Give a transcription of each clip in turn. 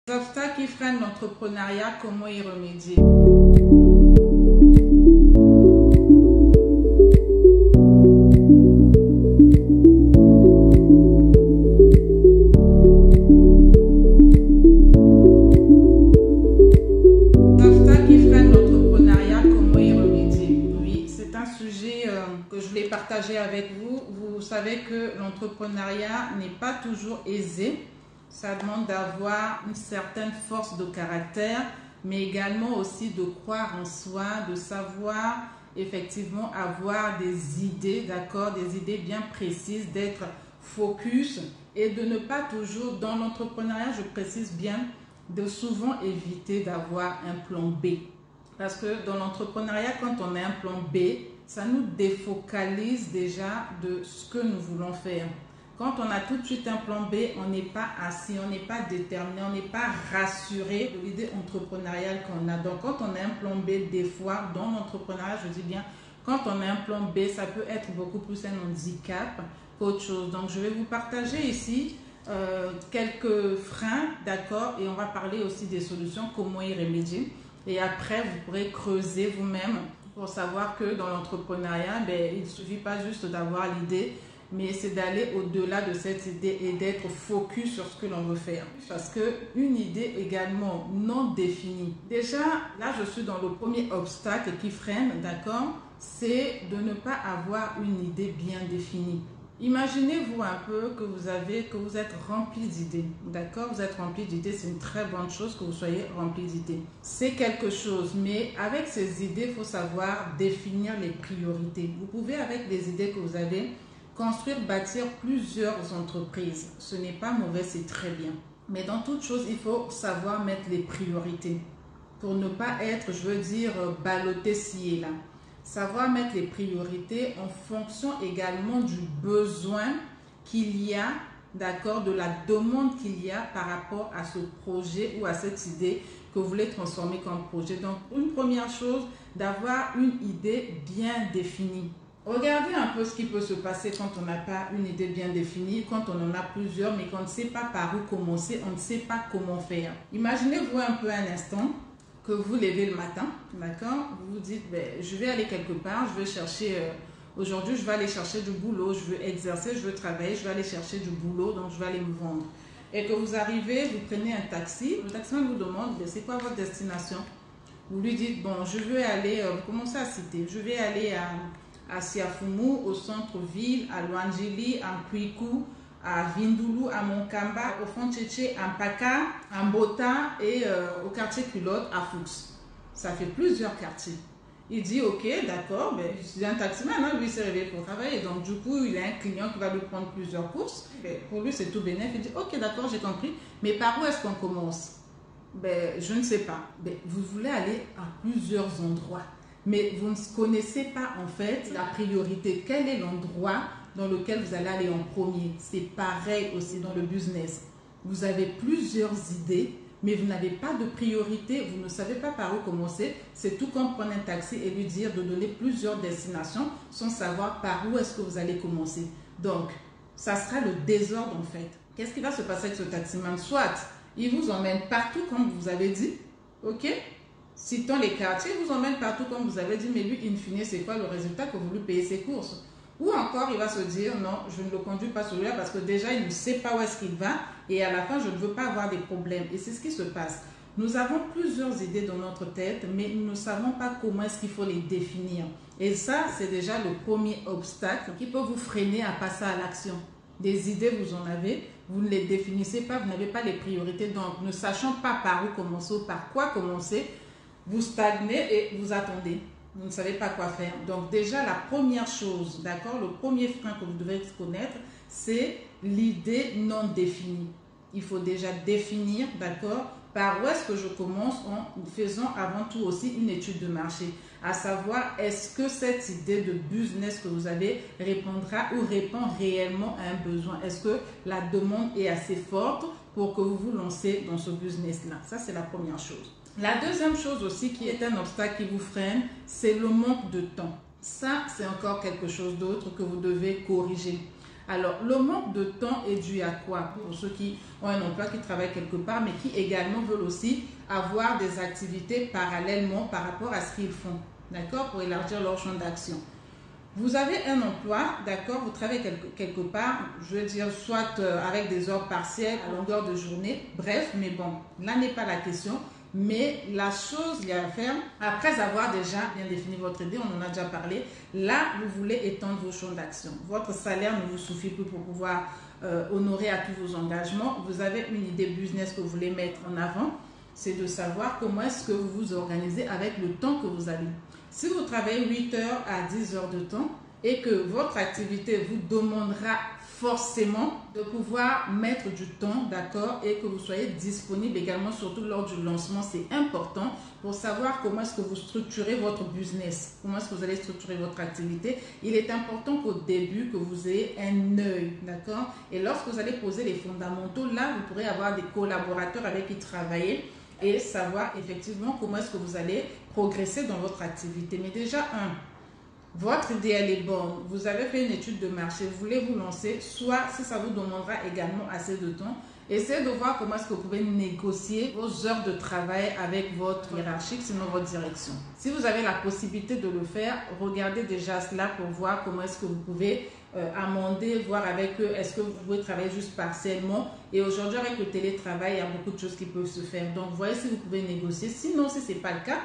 Les obstacles qui freinent l'entrepreneuriat, comment y remédier? Les obstacles qui freinent l'entrepreneuriat, comment y remédier? Oui, c'est un sujet que je voulais partager avec vous. Vous savez que l'entrepreneuriat n'est pas toujours aisé. Ça demande d'avoir une certaine force de caractère, mais également aussi de croire en soi, de savoir effectivement avoir des idées, d'accord, des idées bien précises, d'être focus et de ne pas toujours, dans l'entrepreneuriat, je précise bien, de souvent éviter d'avoir un plan B. Parce que dans l'entrepreneuriat, quand on a un plan B, ça nous défocalise déjà de ce que nous voulons faire. Quand on a tout de suite un plan B, on n'est pas assis, on n'est pas déterminé, on n'est pas rassuré de l'idée entrepreneuriale qu'on a. Donc quand on a un plan B, des fois, dans l'entrepreneuriat, je dis bien, quand on a un plan B, ça peut être beaucoup plus un handicap qu'autre chose. Donc je vais vous partager ici quelques freins, d'accord, et on va parler aussi des solutions, comment y remédier. Et après, vous pourrez creuser vous-même pour savoir que dans l'entrepreneuriat, il ne suffit pas juste d'avoir l'idée, mais c'est d'aller au-delà de cette idée et d'être focus sur ce que l'on veut faire. Parce qu'une idée également non définie, déjà là je suis dans le premier obstacle qui freine, d'accord, c'est de ne pas avoir une idée bien définie. Imaginez-vous un peu que vous êtes rempli d'idées, d'accord? Vous êtes rempli d'idées, c'est une très bonne chose que vous soyez rempli d'idées. C'est quelque chose, mais avec ces idées, il faut savoir définir les priorités. Vous pouvez, avec les idées que vous avez, construire, bâtir plusieurs entreprises. Ce n'est pas mauvais, c'est très bien. Mais dans toute chose, il faut savoir mettre les priorités pour ne pas être, je veux dire, ballotté ci et là. Savoir mettre les priorités en fonction également du besoin qu'il y a, d'accord, de la demande qu'il y a par rapport à ce projet ou à cette idée que vous voulez transformer comme projet. Donc, une première chose, d'avoir une idée bien définie. Regardez un peu ce qui peut se passer quand on n'a pas une idée bien définie, quand on en a plusieurs, mais qu'on ne sait pas par où commencer, on ne sait pas comment faire. Imaginez-vous un peu un instant que vous levez le matin, d'accord? Vous vous dites, je vais aller quelque part, je vais chercher, aujourd'hui je vais aller chercher du boulot, je veux exercer, je veux travailler, je vais aller chercher du boulot, donc je vais aller me vendre. Et que vous arrivez, vous prenez un taxi, le taximan vous demande, c'est quoi votre destination? Vous lui dites, bon, je veux aller, vous commencez à citer, je vais aller à Siafumu, au centre-ville, à Luangili, à Kwiku, à Vindulu, à Monkamba, au Fond-Tchétché, à Mpaka, à Mbota et au quartier Culotte, à Fuchs. Ça fait plusieurs quartiers. Il dit, ok, d'accord, c'est un taximan, hein, lui s'est réveillé pour travailler. Donc du coup, il a un client qui va lui prendre plusieurs courses. Pour lui, c'est tout bénéf. Il dit, ok, d'accord, j'ai compris. Mais par où est-ce qu'on commence? Je ne sais pas. Vous voulez aller à plusieurs endroits. Mais vous ne connaissez pas en fait la priorité. Quel est l'endroit dans lequel vous allez aller en premier? C'est pareil aussi dans le business. Vous avez plusieurs idées, mais vous n'avez pas de priorité. Vous ne savez pas par où commencer. C'est tout comme prendre un taxi et lui dire de donner plusieurs destinations sans savoir par où est-ce que vous allez commencer. Donc, ça sera le désordre en fait. Qu'est-ce qui va se passer avec ce taximan? Soit il vous emmène partout comme vous avez dit, ok? Citons les quartiers, il vous emmène partout comme vous avez dit, mais lui, in fine, c'est quoi le résultat que vous lui payez ses courses? Ou encore, il va se dire, non, je ne le conduis pas celui-là parce que déjà, il ne sait pas où est-ce qu'il va et à la fin, je ne veux pas avoir des problèmes. Et c'est ce qui se passe. Nous avons plusieurs idées dans notre tête, mais nous ne savons pas comment est-ce qu'il faut les définir. Et ça, c'est déjà le premier obstacle qui peut vous freiner à passer à l'action. Des idées, vous en avez, vous ne les définissez pas, vous n'avez pas les priorités. Donc, ne sachant pas par où commencer ou par quoi commencer, vous stagnez et vous attendez. Vous ne savez pas quoi faire. Donc déjà, la première chose, d'accord, le premier frein que vous devez connaître, c'est l'idée non définie. Il faut déjà définir, d'accord, par où est-ce que je commence en faisant avant tout aussi une étude de marché. À savoir, est-ce que cette idée de business que vous avez répondra ou répond réellement à un besoin? Est-ce que la demande est assez forte pour que vous vous lancez dans ce business-là? Ça, c'est la première chose. La deuxième chose aussi qui est un obstacle qui vous freine, c'est le manque de temps. Ça, c'est encore quelque chose d'autre que vous devez corriger. Alors, le manque de temps est dû à quoi? Pour ceux qui ont un emploi, qui travaillent quelque part, mais qui également veulent aussi avoir des activités parallèlement par rapport à ce qu'ils font, d'accord, pour élargir leur champ d'action. Vous avez un emploi, d'accord, vous travaillez quelque part, je veux dire, soit avec des heures partielles, à longueur de journée, bref, mais bon, là n'est pas la question. Mais la chose qu'il y a à faire, après avoir déjà bien défini votre idée, on en a déjà parlé, là, vous voulez étendre vos champs d'action. Votre salaire ne vous suffit plus pour pouvoir honorer à tous vos engagements. Vous avez une idée business que vous voulez mettre en avant. C'est de savoir comment est-ce que vous vous organisez avec le temps que vous avez. Si vous travaillez 8 heures à 10 heures de temps et que votre activité vous demandera forcément de pouvoir mettre du temps, d'accord, et que vous soyez disponible également, surtout lors du lancement, c'est important pour savoir comment est-ce que vous structurez votre business, comment est-ce que vous allez structurer votre activité. Il est important qu'au début, que vous ayez un œil, d'accord, et lorsque vous allez poser les fondamentaux, là, vous pourrez avoir des collaborateurs avec qui travailler et savoir effectivement comment est-ce que vous allez progresser dans votre activité. Mais déjà, votre idée, elle est bonne. Vous avez fait une étude de marché, vous voulez vous lancer, soit si ça vous demandera également assez de temps, essayez de voir comment est-ce que vous pouvez négocier vos heures de travail avec votre hiérarchique, sinon votre direction. Si vous avez la possibilité de le faire, regardez déjà cela pour voir comment est-ce que vous pouvez amender, voir avec eux, est-ce que vous pouvez travailler juste partiellement. Et aujourd'hui, avec le télétravail, il y a beaucoup de choses qui peuvent se faire. Donc, voyez si vous pouvez négocier. Sinon, si ce n'est pas le cas,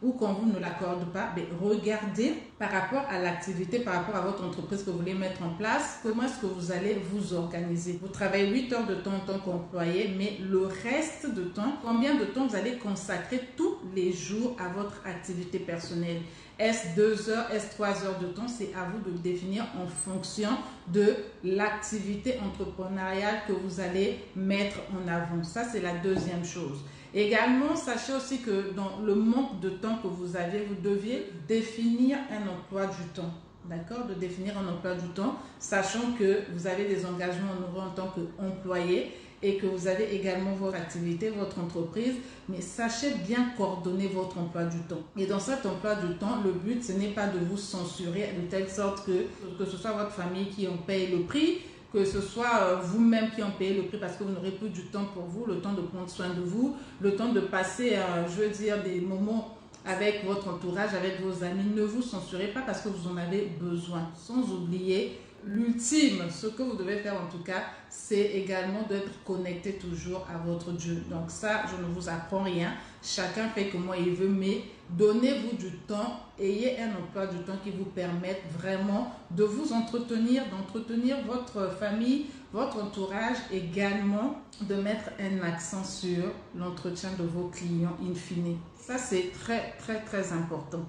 ou quand vous ne l'accordez pas, regardez par rapport à l'activité, par rapport à votre entreprise que vous voulez mettre en place, comment est-ce que vous allez vous organiser. Vous travaillez 8 heures de temps en tant qu'employé, mais le reste de temps, combien de temps vous allez consacrer tous les jours à votre activité personnelle? Est-ce 2 heures, est-ce 3 heures de temps? C'est à vous de le définir en fonction de l'activité entrepreneuriale que vous allez mettre en avant. Ça, c'est la deuxième chose. Également, sachez aussi que dans le manque de temps que vous avez, vous deviez définir un emploi du temps. D'accord? De définir un emploi du temps, sachant que vous avez des engagements honorés en tant qu'employé et que vous avez également votre activité, votre entreprise, mais sachez bien coordonner votre emploi du temps. Et dans cet emploi du temps, le but, ce n'est pas de vous censurer de telle sorte que ce soit votre famille qui en paye le prix, que ce soit vous-même qui en payez le prix parce que vous n'aurez plus du temps pour vous, le temps de prendre soin de vous, le temps de passer, je veux dire, des moments avec votre entourage, avec vos amis. Ne vous censurez pas parce que vous en avez besoin. Sans oublier l'ultime, ce que vous devez faire en tout cas, c'est également d'être connecté toujours à votre Dieu. Donc ça, je ne vous apprends rien. Chacun fait comme il veut, mais donnez-vous du temps, ayez un emploi du temps qui vous permette vraiment de vous entretenir, d'entretenir votre famille, votre entourage, également de mettre un accent sur l'entretien de vos clients in fine. Ça, c'est très, très, très important.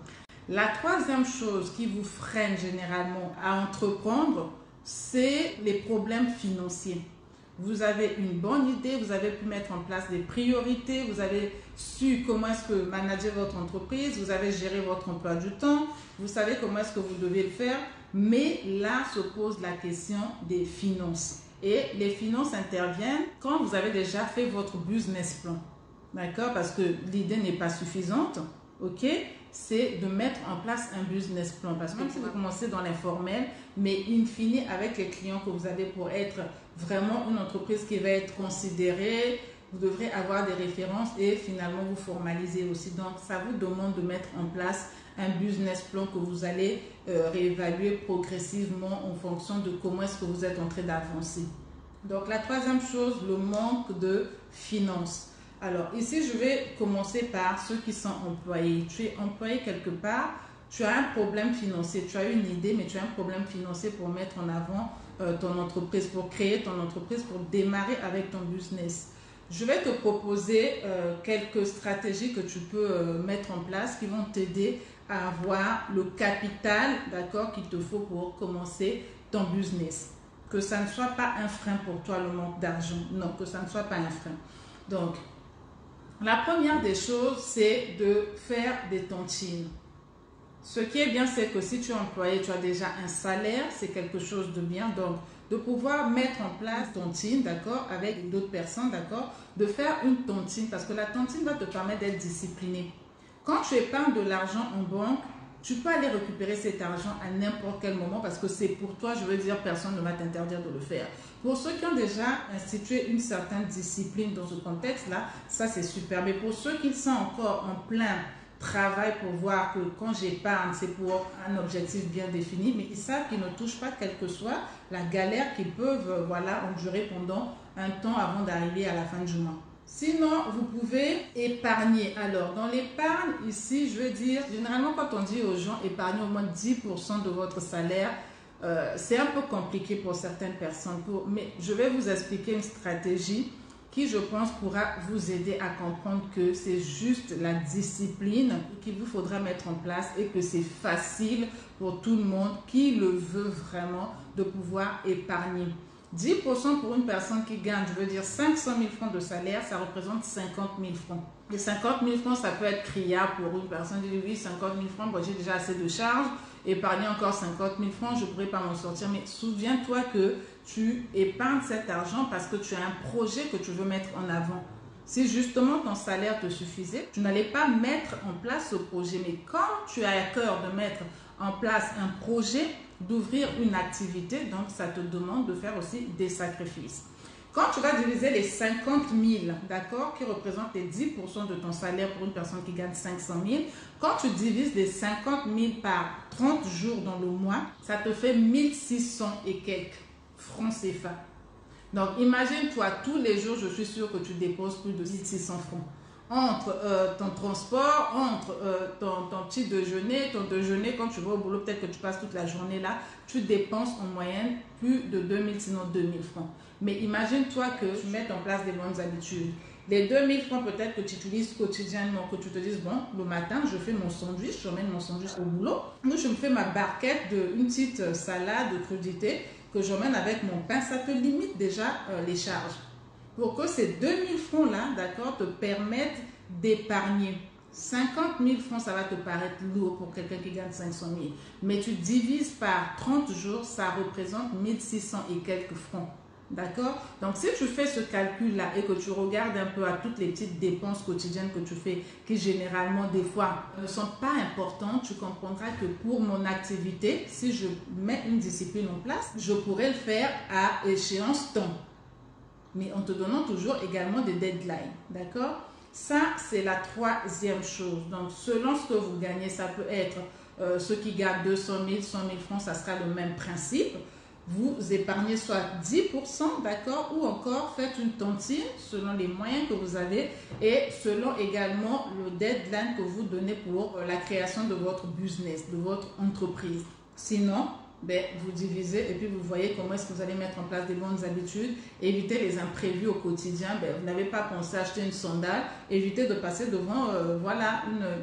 La troisième chose qui vous freine généralement à entreprendre, c'est les problèmes financiers. Vous avez une bonne idée, vous avez pu mettre en place des priorités, vous avez su comment est-ce que manager votre entreprise, vous avez géré votre emploi du temps, vous savez comment est-ce que vous devez le faire, mais là se pose la question des finances. Et les finances interviennent quand vous avez déjà fait votre business plan. D'accord? Parce que l'idée n'est pas suffisante. Ok, c'est de mettre en place un business plan parce que si vous commencez dans l'informel, mais in fine avec les clients que vous avez pour être vraiment une entreprise qui va être considérée, vous devrez avoir des références et finalement vous formaliser aussi. Donc ça vous demande de mettre en place un business plan que vous allez réévaluer progressivement en fonction de comment est-ce que vous êtes en train d'avancer. Donc la troisième chose, le manque de finances. Alors ici, je vais commencer par ceux qui sont employés. Tu es employé quelque part, tu as un problème financier, tu as une idée, mais tu as un problème financier pour mettre en avant ton entreprise, pour créer ton entreprise, pour démarrer avec ton business. Je vais te proposer quelques stratégies que tu peux mettre en place qui vont t'aider à avoir le capital, d'accord, qu'il te faut pour commencer ton business. Que ça ne soit pas un frein pour toi, le manque d'argent. Non, que ça ne soit pas un frein. Donc, la première des choses, c'est de faire des tontines. Ce qui est bien, c'est que si tu es employé, tu as déjà un salaire, c'est quelque chose de bien. Donc, de pouvoir mettre en place tontine, d'accord, avec d'autres personnes, d'accord, de faire une tontine, parce que la tontine va te permettre d'être discipliné. Quand tu épargnes de l'argent en banque, Tu peux aller récupérer cet argent à n'importe quel moment parce que c'est pour toi, je veux dire, personne ne va t'interdire de le faire. Pour ceux qui ont déjà institué une certaine discipline dans ce contexte-là, ça c'est super. Mais pour ceux qui sont encore en plein travail pour voir que quand j'épargne, c'est pour un objectif bien défini, mais ils savent qu'ils ne touchent pas quelle que soit la galère qu'ils peuvent endurer pendant un temps avant d'arriver à la fin du mois. Sinon, vous pouvez épargner. Alors, dans l'épargne, ici, je veux dire, généralement, quand on dit aux gens épargnez au moins 10% de votre salaire, c'est un peu compliqué pour certaines personnes. Mais je vais vous expliquer une stratégie qui, je pense, pourra vous aider à comprendre que c'est juste la discipline qu'il vous faudra mettre en place et que c'est facile pour tout le monde qui le veut vraiment de pouvoir épargner. 10% pour une personne qui gagne, je veux dire 500 000 francs de salaire, ça représente 50 000 francs. Et 50 000 francs, ça peut être criard pour une personne qui dit oui, 50 000 francs, bon, j'ai déjà assez de charges, épargner encore 50 000 francs, je ne pourrais pas m'en sortir. Mais souviens-toi que tu épargnes cet argent parce que tu as un projet que tu veux mettre en avant. Si justement ton salaire te suffisait, tu n'allais pas mettre en place ce projet. Mais quand tu as à cœur de mettre en place un projet, d'ouvrir une activité, donc ça te demande de faire aussi des sacrifices. Quand tu vas diviser les 50 000, d'accord, qui représentent les 10% de ton salaire pour une personne qui gagne 500 000, quand tu divises les 50 000 par 30 jours dans le mois, ça te fait 1600 et quelques francs CFA. Donc, imagine-toi, tous les jours, je suis sûre que tu déposes plus de 1600 francs. Entre ton transport, entre ton petit déjeuner, ton déjeuner quand tu vas au boulot, peut-être que tu passes toute la journée là, tu dépenses en moyenne plus de 2000, sinon 2000 francs. Mais imagine-toi que tu mettes en place des bonnes habitudes. Les 2000 francs peut-être que tu utilises quotidiennement, que tu te dises, bon, le matin, je fais mon sandwich, j'emmène mon sandwich au boulot. Moi, je me fais ma barquette d'une petite salade crudité que j'emmène avec mon pain. Ça te limite déjà les charges. Pour que ces 2000 francs-là, d'accord, te permettent d'épargner. 50 000 francs, ça va te paraître lourd pour quelqu'un qui gagne 500 000. Mais tu divises par 30 jours, ça représente 1600 et quelques francs. D'accord? Donc, si tu fais ce calcul-là et que tu regardes un peu à toutes les petites dépenses quotidiennes que tu fais, qui généralement, des fois, ne sont pas importantes, tu comprendras que pour mon activité, si je mets une discipline en place, je pourrais le faire à échéance temps. Mais en te donnant toujours également des deadlines, d'accord? Ça, c'est la troisième chose. Donc, selon ce que vous gagnez, ça peut être ceux qui gagnent 200 000, 100 000 francs, ça sera le même principe. Vous épargnez soit 10%, d'accord? Ou encore, faites une tontine selon les moyens que vous avez et selon également le deadline que vous donnez pour la création de votre business, de votre entreprise. Sinon, vous divisez et puis vous voyez comment est-ce que vous allez mettre en place des bonnes habitudes, éviter les imprévus au quotidien. Vous n'avez pas pensé acheter une sandale, évitez de passer devant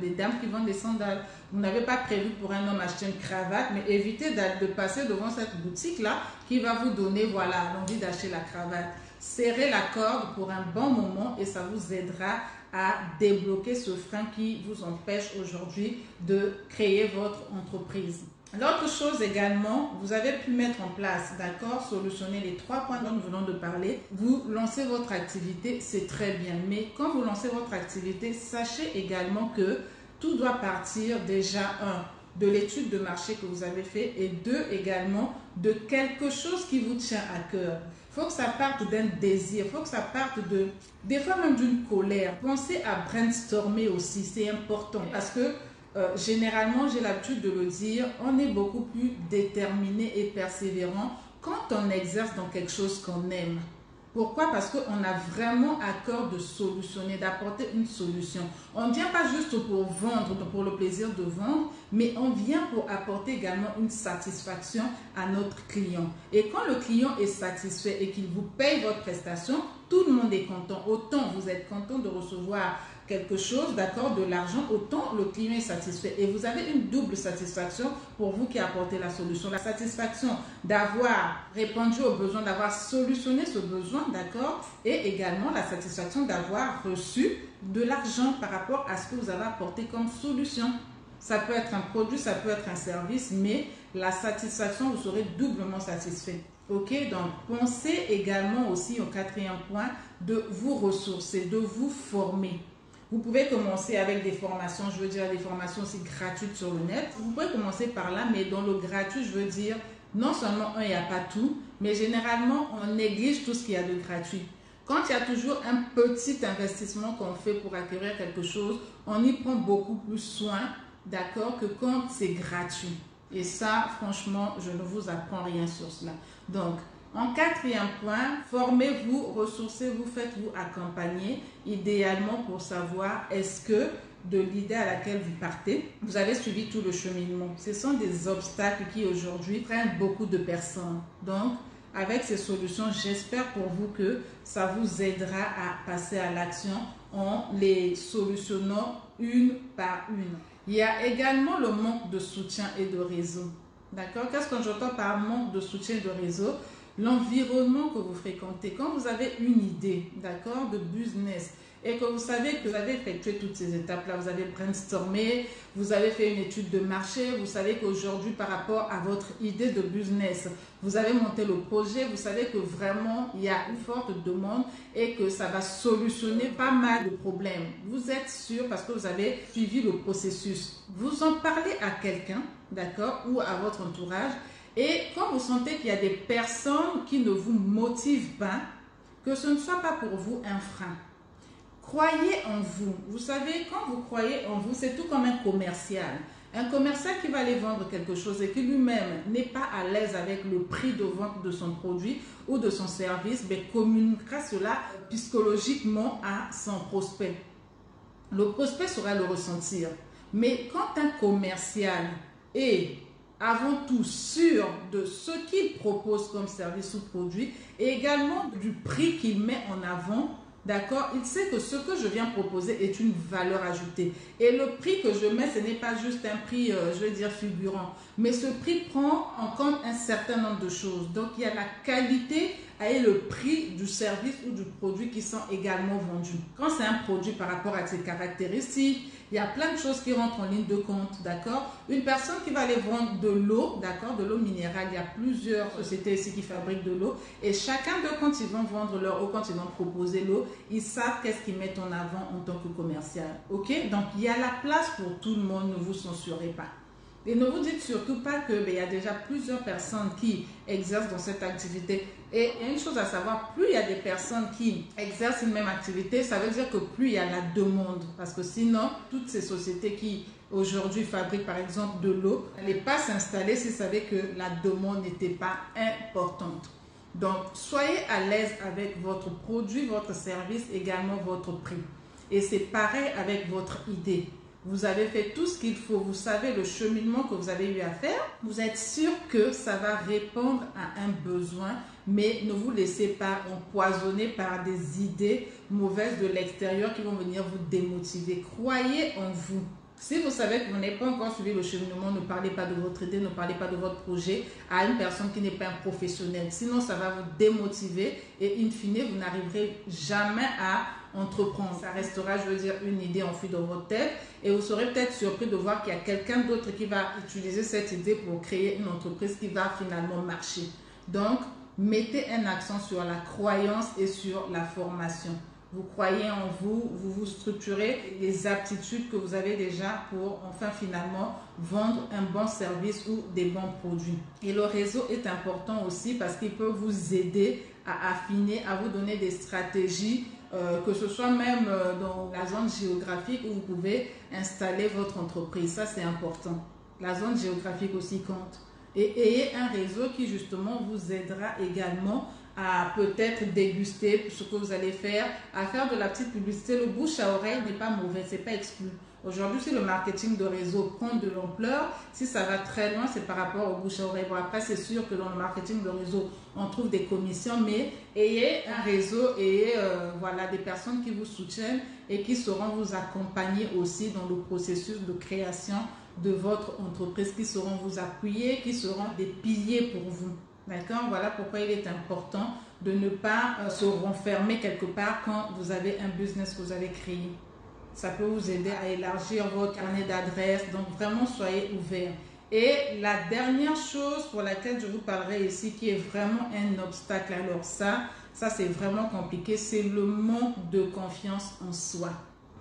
des dames qui vendent des sandales. Vous n'avez pas prévu pour un homme acheter une cravate, mais évitez de passer devant cette boutique-là qui va vous donner l'envie d'acheter la cravate. Serrez la corde pour un bon moment et ça vous aidera à débloquer ce frein qui vous empêche aujourd'hui de créer votre entreprise. L'autre chose également, vous avez pu mettre en place, d'accord, solutionner les 3 points dont nous venons de parler. Vous lancez votre activité, c'est très bien. Mais quand vous lancez votre activité, sachez également que tout doit partir déjà, de l'étude de marché que vous avez fait et 2, également, de quelque chose qui vous tient à cœur. Il faut que ça parte d'un désir, il faut que ça parte des fois même d'une colère. Pensez à brainstormer aussi, c'est important parce que généralement, j'ai l'habitude de le dire, on est beaucoup plus déterminé et persévérant quand on exerce dans quelque chose qu'on aime. Pourquoi? Parce qu'on a vraiment à cœur de solutionner, d'apporter une solution. On ne vient pas juste pour vendre, pour le plaisir de vendre, mais on vient pour apporter également une satisfaction à notre client. Et quand le client est satisfait et qu'il vous paye votre prestation, tout le monde est content. Autant vous êtes content de recevoir quelque chose, d'accord, de l'argent, autant le client est satisfait. Et vous avez une double satisfaction pour vous qui apportez la solution. La satisfaction d'avoir répondu aux besoins, d'avoir solutionné ce besoin, d'accord, et également la satisfaction d'avoir reçu de l'argent par rapport à ce que vous avez apporté comme solution. Ça peut être un produit, ça peut être un service, mais la satisfaction, vous serez doublement satisfait. Ok, donc pensez également aussi au 4e point de vous ressourcer, de vous former. Vous pouvez commencer avec des formations, je veux dire des formations aussi gratuites sur le net. Vous pouvez commencer par là, mais dans le gratuit, je veux dire, non seulement il n'y a pas tout, mais généralement, on néglige tout ce qu'il y a de gratuit. Quand il y a toujours un petit investissement qu'on fait pour acquérir quelque chose, on y prend beaucoup plus soin, d'accord, que quand c'est gratuit. Et ça, franchement, je ne vous apprends rien sur cela. Donc, en quatrième point, formez-vous, ressourcez-vous, faites-vous accompagner, idéalement pour savoir est-ce que de l'idée à laquelle vous partez, vous avez suivi tout le cheminement. Ce sont des obstacles qui aujourd'hui freinent beaucoup de personnes. Donc, avec ces solutions, j'espère pour vous que ça vous aidera à passer à l'action en les solutionnant une par une. Il y a également le manque de soutien et de réseau. D'accord? Qu'est-ce que j'entends par manque de soutien et de réseau? L'environnement que vous fréquentez. Quand vous avez une idée, d'accord, de business, et que vous savez que vous avez effectué toutes ces étapes-là, vous avez brainstormé, vous avez fait une étude de marché, vous savez qu'aujourd'hui, par rapport à votre idée de business, vous avez monté le projet, vous savez que vraiment, il y a une forte demande et que ça va solutionner pas mal de problèmes. Vous êtes sûr parce que vous avez suivi le processus. Vous en parlez à quelqu'un, d'accord, ou à votre entourage, et quand vous sentez qu'il y a des personnes qui ne vous motivent pas, que ce ne soit pas pour vous un frein. Croyez en vous. Vous savez, quand vous croyez en vous, c'est tout comme un commercial. Un commercial qui va aller vendre quelque chose et qui lui-même n'est pas à l'aise avec le prix de vente de son produit ou de son service, mais communiquera cela psychologiquement à son prospect. Le prospect saura le ressentir. Mais quand un commercial est avant tout sûr de ce qu'il propose comme service ou produit et également du prix qu'il met en avant, d'accord, il sait que ce que je viens proposer est une valeur ajoutée. Et le prix que je mets, ce n'est pas juste un prix, je vais dire, figurant. Mais ce prix prend en compte un certain nombre de choses. Donc, il y a la qualité et le prix du service ou du produit qui sont également vendus. Quand c'est un produit par rapport à ses caractéristiques, il y a plein de choses qui rentrent en ligne de compte, d'accord? Une personne qui va aller vendre de l'eau, d'accord, de l'eau minérale, il y a plusieurs sociétés ici qui fabriquent de l'eau et chacun d'eux, quand ils vont vendre leur eau, quand ils vont proposer l'eau, ils savent qu'est-ce qu'ils mettent en avant en tant que commercial, ok? Donc, il y a la place pour tout le monde, ne vous censurez pas. Et ne vous dites surtout pas qu'il y a déjà plusieurs personnes qui exercent dans cette activité. Et il y a une chose à savoir, plus il y a des personnes qui exercent une même activité, ça veut dire que plus il y a la demande. Parce que sinon, toutes ces sociétés qui aujourd'hui fabriquent par exemple de l'eau, n'allaient pas s'installer s'ils savaient que la demande n'était pas importante. Donc, soyez à l'aise avec votre produit, votre service, également votre prix. Et c'est pareil avec votre idée. Vous avez fait tout ce qu'il faut, vous savez le cheminement que vous avez eu à faire, vous êtes sûr que ça va répondre à un besoin, mais ne vous laissez pas empoisonner par des idées mauvaises de l'extérieur qui vont venir vous démotiver. Croyez en vous. Si vous savez que vous n'avez pas encore suivi le cheminement, ne parlez pas de votre idée, ne parlez pas de votre projet à une personne qui n'est pas un professionnel. Sinon, ça va vous démotiver et in fine, vous n'arriverez jamais à entreprendre. Ça restera, je veux dire, une idée enfouie dans votre tête et vous serez peut-être surpris de voir qu'il y a quelqu'un d'autre qui va utiliser cette idée pour créer une entreprise qui va finalement marcher. Donc, mettez un accent sur la croyance et sur la formation. Vous croyez en vous, vous vous structurez les aptitudes que vous avez déjà pour enfin finalement vendre un bon service ou des bons produits. Et le réseau est important aussi parce qu'il peut vous aider à affiner, à vous donner des stratégies, que ce soit même dans la zone géographique où vous pouvez installer votre entreprise. Ça, c'est important. La zone géographique aussi compte. Et ayez un réseau qui justement vous aidera également à peut-être déguster ce que vous allez faire, à faire de la petite publicité. Le bouche à oreille n'est pas mauvais, c'est pas exclu. Aujourd'hui, si le marketing de réseau prend de l'ampleur, si ça va très loin, c'est par rapport au bouche à oreille. Bon, après, c'est sûr que dans le marketing de réseau, on trouve des commissions, mais ayez un réseau, ayez voilà, des personnes qui vous soutiennent et qui sauront vous accompagner aussi dans le processus de création de votre entreprise, qui sauront vous appuyer, qui seront des piliers pour vous. D'accord? Voilà pourquoi il est important de ne pas se renfermer quelque part quand vous avez un business que vous avez créé. Ça peut vous aider à élargir votre carnet d'adresses. Donc, vraiment, soyez ouverts. Et la dernière chose pour laquelle je vous parlerai ici, qui est vraiment un obstacle, alors ça c'est vraiment compliqué, c'est le manque de confiance en soi.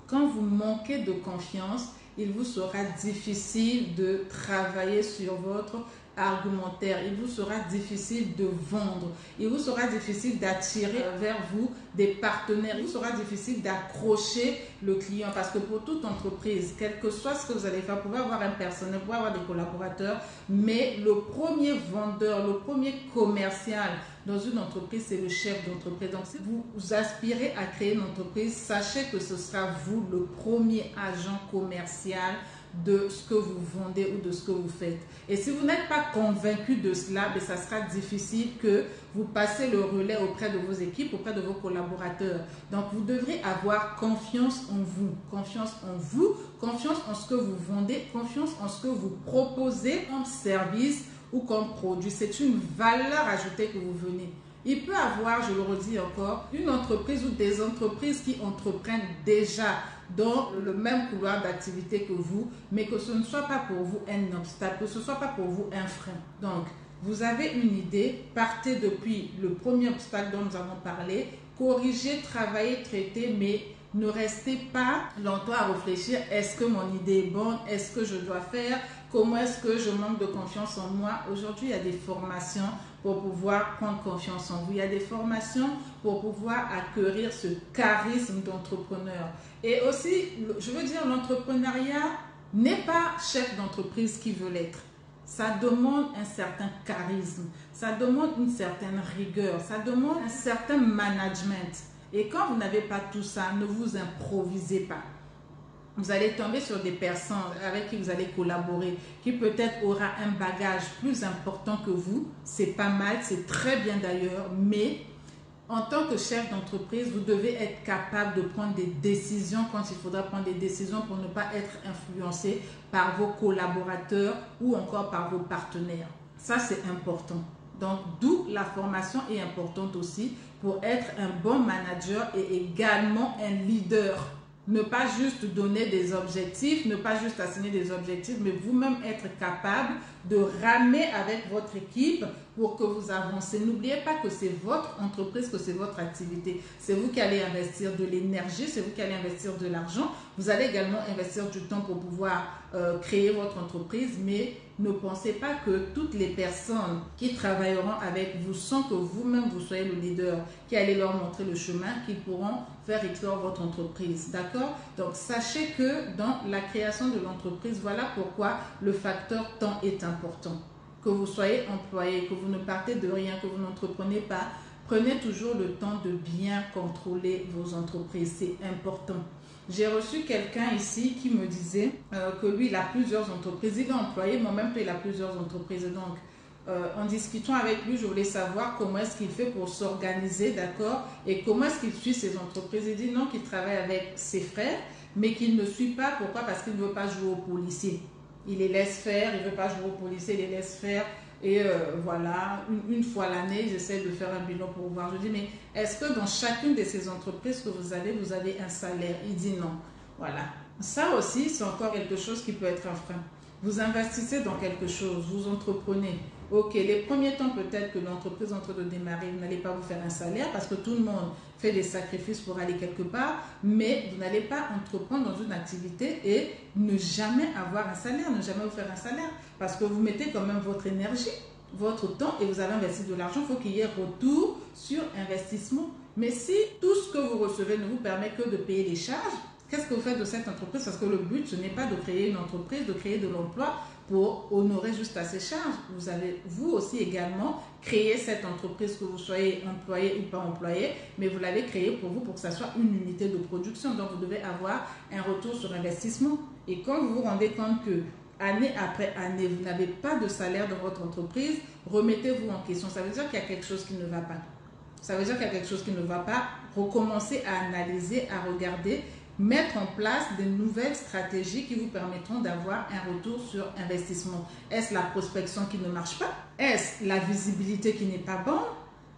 Quand vous manquez de confiance, il vous sera difficile de travailler sur votre argumentaire. Il vous sera difficile de vendre. Il vous sera difficile d'attirer vers vous des partenaires. Il vous sera difficile d'accrocher le client parce que pour toute entreprise, quel que soit ce que vous allez faire, vous pouvez avoir un personnel, vous pouvez avoir des collaborateurs, mais le premier vendeur, le premier commercial dans une entreprise, c'est le chef d'entreprise. Donc, si vous aspirez à créer une entreprise, sachez que ce sera vous le premier agent commercial de ce que vous vendez ou de ce que vous faites. Et si vous n'êtes pas convaincu de cela, ça sera difficile que vous passez le relais auprès de vos équipes, auprès de vos collaborateurs. Donc, vous devrez avoir confiance en vous, confiance en ce que vous vendez, confiance en ce que vous proposez comme service ou comme produit. C'est une valeur ajoutée que vous venez. Il peut avoir, je le redis encore, une entreprise ou des entreprises qui entreprennent déjà dans le même couloir d'activité que vous, mais que ce ne soit pas pour vous un obstacle, que ce ne soit pas pour vous un frein. Donc, vous avez une idée, partez depuis le premier obstacle dont nous avons parlé, corrigez, travaillez, traitez, mais ne restez pas longtemps à réfléchir, est-ce que mon idée est bonne, est-ce que je dois faire, comment est-ce que je manque de confiance en moi. Aujourd'hui, il y a des formations pour pouvoir prendre confiance en vous. Il y a des formations pour pouvoir acquérir ce charisme d'entrepreneur. Et aussi, je veux dire, l'entrepreneuriat n'est pas chef d'entreprise qui veut l'être. Ça demande un certain charisme, ça demande une certaine rigueur, ça demande un certain management. Et quand vous n'avez pas tout ça, ne vous improvisez pas. Vous allez tomber sur des personnes avec qui vous allez collaborer, qui peut-être aura un bagage plus important que vous. C'est pas mal, c'est très bien d'ailleurs, mais en tant que chef d'entreprise, vous devez être capable de prendre des décisions quand il faudra prendre des décisions pour ne pas être influencé par vos collaborateurs ou encore par vos partenaires. Ça, c'est important. Donc, d'où la formation est importante aussi pour être un bon manager et également un leader. Ne pas juste donner des objectifs, ne pas juste assigner des objectifs, mais vous-même être capable de ramer avec votre équipe pour que vous avancez. N'oubliez pas que c'est votre entreprise, que c'est votre activité. C'est vous qui allez investir de l'énergie, c'est vous qui allez investir de l'argent. Vous allez également investir du temps pour pouvoir créer votre entreprise, mais ne pensez pas que toutes les personnes qui travailleront avec vous sans que vous-même vous soyez le leader, qui allez leur montrer le chemin, qu'ils pourront faire éclore votre entreprise. D'accord? Donc, sachez que dans la création de l'entreprise, voilà pourquoi le facteur temps est important. Que vous soyez employé, que vous ne partez de rien, que vous n'entreprenez pas, prenez toujours le temps de bien contrôler vos entreprises. C'est important. J'ai reçu quelqu'un ici qui me disait que lui, il a plusieurs entreprises. Il est employé, mais en même temps, il a plusieurs entreprises. Donc, en discutant avec lui, je voulais savoir comment est-ce qu'il fait pour s'organiser, d'accord? Et comment est-ce qu'il suit ses entreprises. Il dit non, qu'il travaille avec ses frères, mais qu'il ne suit pas. Pourquoi? Parce qu'il ne veut pas jouer au policier. Il les laisse faire, il ne veut pas jouer au policier, il les laisse faire. Et voilà, une fois l'année, j'essaie de faire un bilan pour voir. Je dis, mais est-ce que dans chacune de ces entreprises que vous avez un salaire? Il dit non. Voilà. Ça aussi, c'est encore quelque chose qui peut être un frein. Vous investissez dans quelque chose, vous entreprenez. Ok, les premiers temps peut-être que l'entreprise est en train de démarrer, vous n'allez pas vous faire un salaire parce que tout le monde fait des sacrifices pour aller quelque part, mais vous n'allez pas entreprendre dans une activité et ne jamais avoir un salaire, ne jamais vous faire un salaire parce que vous mettez quand même votre énergie, votre temps et vous avez investi de l'argent, il faut qu'il y ait retour sur investissement. Mais si tout ce que vous recevez ne vous permet que de payer les charges, qu'est-ce que vous faites de cette entreprise? Parce que le but, ce n'est pas de créer une entreprise, de créer de l'emploi pour honorer juste à ces charges. Vous avez, vous aussi également, créé cette entreprise, que vous soyez employé ou pas employé, mais vous l'avez créée pour vous, pour que ça soit une unité de production. Donc, vous devez avoir un retour sur investissement. Et quand vous vous rendez compte que année après année, vous n'avez pas de salaire dans votre entreprise, remettez-vous en question. Ça veut dire qu'il y a quelque chose qui ne va pas. Ça veut dire qu'il y a quelque chose qui ne va pas. Recommencez à analyser, à regarder, mettre en place de nouvelles stratégies qui vous permettront d'avoir un retour sur investissement. Est-ce la prospection qui ne marche pas? Est-ce la visibilité qui n'est pas bonne?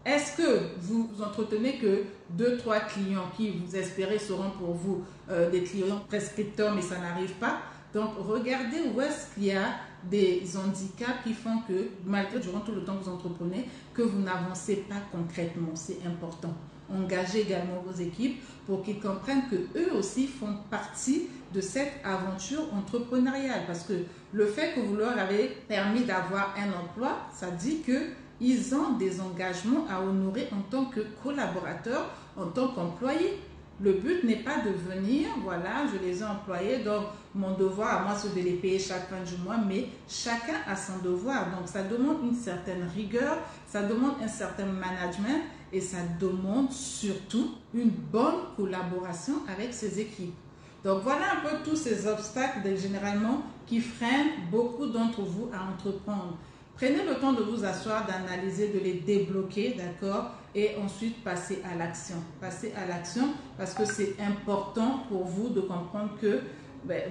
Est-ce que vous entretenez que 2-3 clients qui vous espérez seront pour vous des clients prescripteurs, mais ça n'arrive pas? Donc, regardez où est-ce qu'il y a des handicaps qui font que, malgré durant tout le temps que vous entreprenez, que vous n'avancez pas concrètement. C'est important. engager également vos équipes pour qu'ils comprennent que eux aussi font partie de cette aventure entrepreneuriale. Parce que le fait que vous leur avez permis d'avoir un emploi, ça dit qu'ils ont des engagements à honorer en tant que collaborateurs, en tant qu'employés. Le but n'est pas de venir, voilà, je les ai employés, donc mon devoir à moi c'est de les payer chaque fin du mois, mais chacun a son devoir. Donc ça demande une certaine rigueur, ça demande un certain management et ça demande surtout une bonne collaboration avec ses équipes. Donc voilà un peu tous ces obstacles généralement qui freinent beaucoup d'entre vous à entreprendre. Prenez le temps de vous asseoir, d'analyser, de les débloquer, d'accord? Et ensuite, passer à l'action. Passez à l'action parce que c'est important pour vous de comprendre que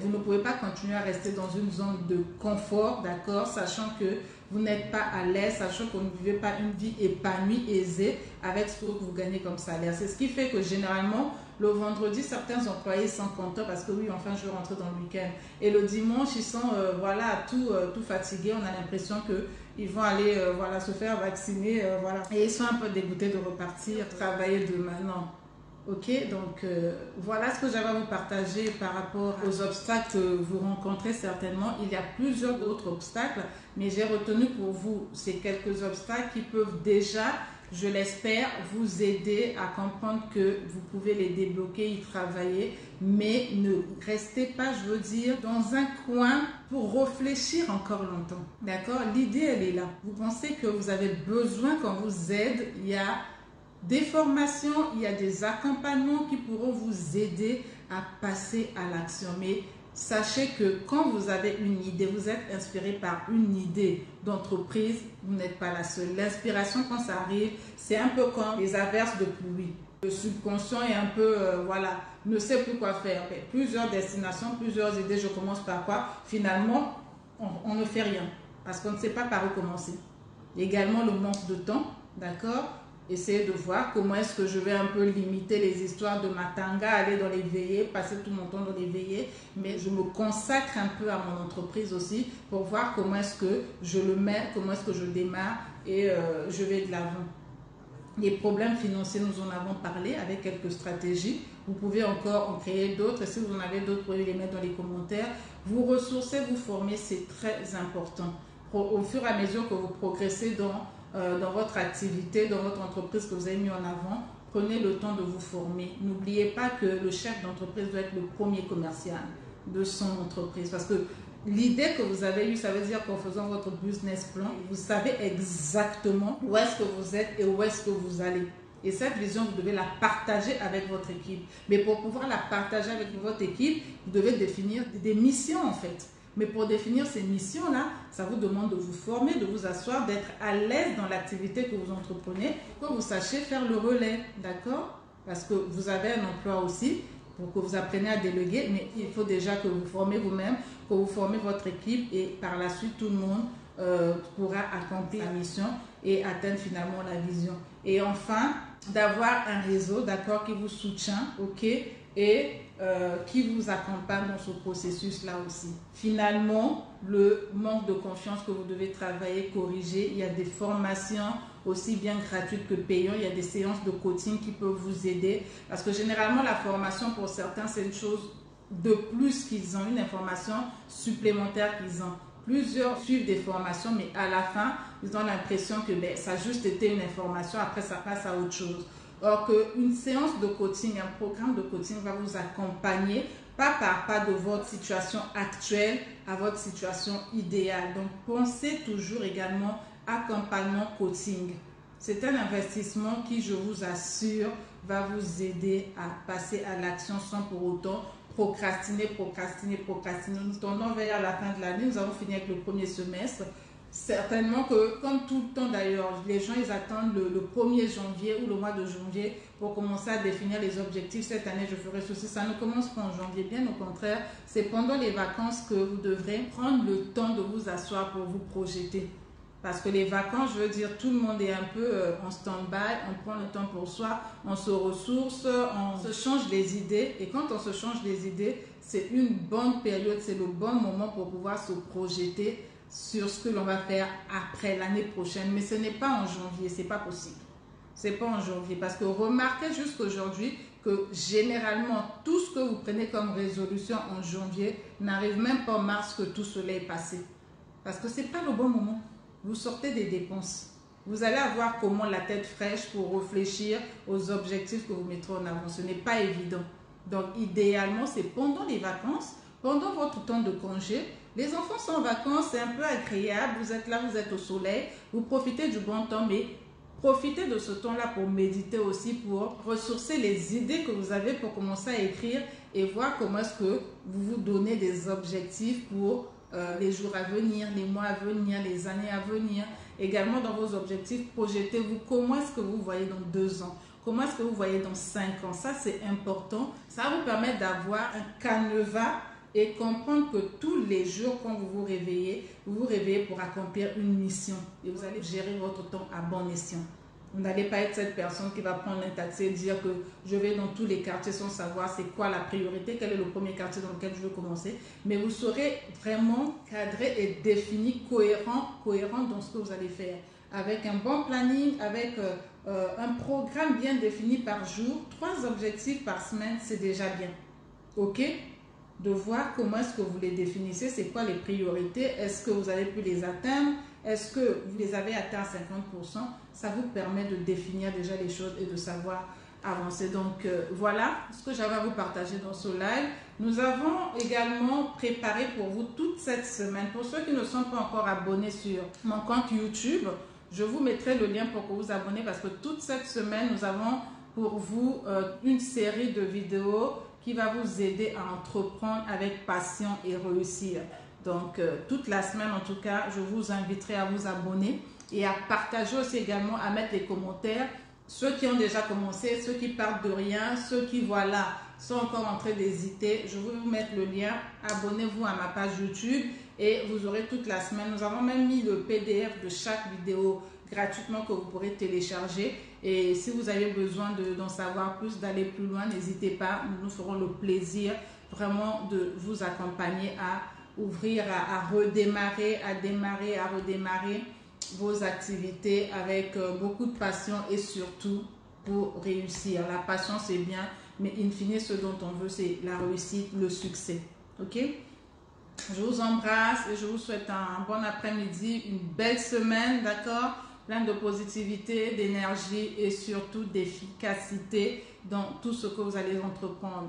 vous ne pouvez pas continuer à rester dans une zone de confort, d'accord? Sachant que vous n'êtes pas à l'aise, sachant que vous ne vivez pas une vie épanouie, aisée avec ce que vous gagnez comme salaire. C'est ce qui fait que généralement, le vendredi, certains employés sont contents parce que oui, enfin, je vais rentrer dans le week-end. Et le dimanche, ils sont voilà, tout fatigués. On a l'impression qu'ils vont aller voilà, se faire vacciner. Voilà. Et ils sont un peu dégoûtés de repartir, travailler demain. Non. Ok, donc voilà ce que j'avais à vous partager par rapport aux obstacles que vous rencontrez certainement. Il y a plusieurs autres obstacles, mais j'ai retenu pour vous ces quelques obstacles qui peuvent déjà, je l'espère, vous aider à comprendre que vous pouvez les débloquer, y travailler, mais ne restez pas, je veux dire, dans un coin pour réfléchir encore longtemps. D'accord? L'idée, elle est là. Vous pensez que vous avez besoin qu'on vous aide, il y a des formations, il y a des accompagnements qui pourront vous aider à passer à l'action. Mais sachez que quand vous avez une idée, vous êtes inspiré par une idée d'entreprise, vous n'êtes pas la seule. L'inspiration, quand ça arrive, c'est un peu comme les averses de pluie. Le subconscient est un peu, voilà, ne sait plus quoi faire. Plusieurs destinations, plusieurs idées, je commence par quoi? Finalement, on ne fait rien parce qu'on ne sait pas par où commencer. Également le manque de temps, d'accord? Essayer de voir comment est-ce que je vais un peu limiter les histoires de matanga, aller dans les veillées, passer tout mon temps dans les veillées, mais je me consacre un peu à mon entreprise aussi pour voir comment est-ce que je le mets, comment est-ce que je démarre et je vais de l'avant. Les problèmes financiers, nous en avons parlé avec quelques stratégies. Vous pouvez encore en créer d'autres. Si vous en avez d'autres, vous pouvez les mettre dans les commentaires. Vous ressourcer, vous former, c'est très important. Au fur et à mesure que vous progressez dans votre activité, dans votre entreprise que vous avez mis en avant, prenez le temps de vous former. N'oubliez pas que le chef d'entreprise doit être le premier commercial de son entreprise. Parce que l'idée que vous avez eue, ça veut dire qu'en faisant votre business plan, vous savez exactement où est-ce que vous êtes et où est-ce que vous allez. Et cette vision, vous devez la partager avec votre équipe. Mais pour pouvoir la partager avec votre équipe, vous devez définir des missions en fait. Mais pour définir ces missions-là, ça vous demande de vous former, de vous asseoir, d'être à l'aise dans l'activité que vous entreprenez, pour que vous sachiez faire le relais, d'accord? Parce que vous avez un emploi aussi, pour que vous appreniez à déléguer, mais il faut déjà que vous formez vous-même, que vous formez votre équipe et par la suite, tout le monde pourra accomplir la mission et atteindre finalement la vision. Et enfin, d'avoir un réseau, d'accord, qui vous soutient, ok, et qui vous accompagne dans ce processus-là aussi. Finalement, le manque de confiance que vous devez travailler, corriger, il y a des formations aussi bien gratuites que payantes, il y a des séances de coaching qui peuvent vous aider parce que généralement la formation pour certains c'est une chose de plus qu'ils ont, une information supplémentaire qu'ils ont. Plusieurs suivent des formations mais à la fin ils ont l'impression que ça a juste été une information, après ça passe à autre chose. Or qu'une séance de coaching, un programme de coaching va vous accompagner pas par pas de votre situation actuelle à votre situation idéale. Donc pensez toujours également accompagnement coaching. C'est un investissement qui, je vous assure, va vous aider à passer à l'action sans pour autant procrastiner. Nous tendons vers la fin de l'année, nous avons fini avec le premier semestre. Certainement que, comme tout le temps d'ailleurs, les gens ils attendent le 1er janvier ou le mois de janvier pour commencer à définir les objectifs. Cette année, je ferai ceci. Ça ne commence pas en janvier, bien au contraire. C'est pendant les vacances que vous devrez prendre le temps de vous asseoir pour vous projeter. Parce que les vacances, je veux dire, tout le monde est un peu en stand-by, on prend le temps pour soi, on se ressource, on se change les idées. Et quand on se change les idées, c'est une bonne période, c'est le bon moment pour pouvoir se projeter sur ce que l'on va faire après l'année prochaine. Mais ce n'est pas en janvier, c'est pas possible. C'est pas en janvier. Parce que remarquez jusqu'aujourd'hui que généralement, tout ce que vous prenez comme résolution en janvier n'arrive même pas en mars que tout cela est passé. Parce que ce n'est pas le bon moment. Vous sortez des dépenses. Vous allez avoir comment la tête fraîche pour réfléchir aux objectifs que vous mettrez en avant. Ce n'est pas évident. Donc, idéalement, c'est pendant les vacances, pendant votre temps de congé. Les enfants sont en vacances, c'est un peu agréable. Vous êtes là, vous êtes au soleil. Vous profitez du bon temps, mais profitez de ce temps-là pour méditer aussi, pour ressourcer les idées que vous avez pour commencer à écrire et voir comment est-ce que vous vous donnez des objectifs pour les jours à venir, les mois à venir, les années à venir. Également dans vos objectifs, projetez-vous comment est-ce que vous voyez dans 2 ans, comment est-ce que vous voyez dans 5 ans. Ça, c'est important. Ça va vous permettre d'avoir un canevas et comprendre que tous les jours, quand vous vous réveillez pour accomplir une mission. Et vous allez gérer votre temps à bon escient. Vous n'allez pas être cette personne qui va prendre un taxi et dire que je vais dans tous les quartiers sans savoir c'est quoi la priorité, quel est le premier quartier dans lequel je veux commencer. Mais vous serez vraiment cadré et défini, cohérent dans ce que vous allez faire. Avec un bon planning, avec un programme bien défini par jour, 3 objectifs par semaine, c'est déjà bien. OK? De voir comment est-ce que vous les définissez, c'est quoi les priorités, est-ce que vous avez pu les atteindre, est-ce que vous les avez atteints à 50%, ça vous permet de définir déjà les choses et de savoir avancer. Donc voilà ce que j'avais à vous partager dans ce live. Nous avons également préparé pour vous toute cette semaine, pour ceux qui ne sont pas encore abonnés sur mon compte YouTube, je vous mettrai le lien pour que vous vous abonnez parce que toute cette semaine, nous avons pour vous une série de vidéos qui va vous aider à entreprendre avec passion et réussir. Donc, toute la semaine, en tout cas, je vous inviterai à vous abonner et à partager aussi également, à mettre les commentaires. Ceux qui ont déjà commencé, ceux qui partent de rien, ceux qui, voilà, sont encore en train d'hésiter, je vais vous mettre le lien. Abonnez-vous à ma page YouTube et vous aurez toute la semaine. Nous avons même mis le PDF de chaque vidéo gratuitement que vous pourrez télécharger. Et si vous avez besoin d'en savoir plus, d'aller plus loin, n'hésitez pas. Nous nous ferons le plaisir vraiment de vous accompagner à ouvrir, à redémarrer, à redémarrer vos activités avec beaucoup de passion et surtout pour réussir. La passion, c'est bien, mais in fine, ce dont on veut, c'est la réussite, le succès. OK? Je vous embrasse et je vous souhaite un bon après-midi, une belle semaine, d'accord? Plein de positivité, d'énergie et surtout d'efficacité dans tout ce que vous allez entreprendre.